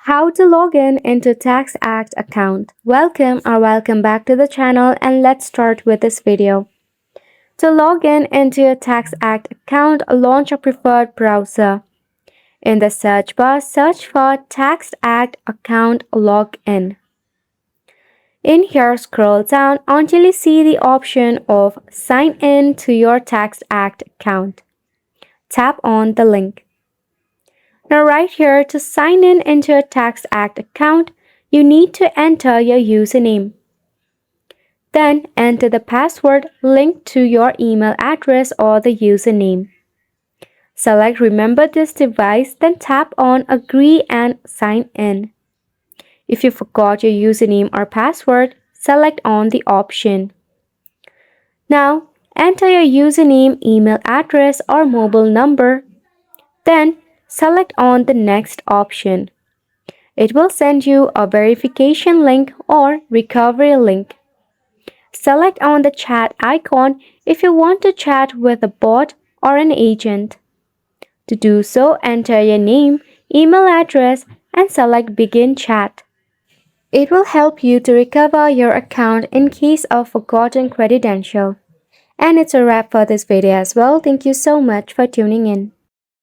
How to log in into TaxAct account. Welcome back to the channel, and let's start with this video. To log in into your TaxAct account, launch a preferred browser. In the search bar, search for TaxAct Account Login. In here, scroll down until you see the option of Sign in to your TaxAct account. Tap on the link. Now right here, to sign in into your TaxAct account, you need to enter your username. Then enter the password linked to your email address or the username. Select Remember this device, then tap on Agree and Sign in. If you forgot your username or password, select on the option. Now, enter your username, email address or mobile number. Then, select on the next option. It will send you a verification link or recovery link. Select on the chat icon if you want to chat with a bot or an agent. To do so, enter your name, email address, and select Begin Chat. It will help you to recover your account in case of forgotten credential. And it's a wrap for this video as well. Thank you so much for tuning in.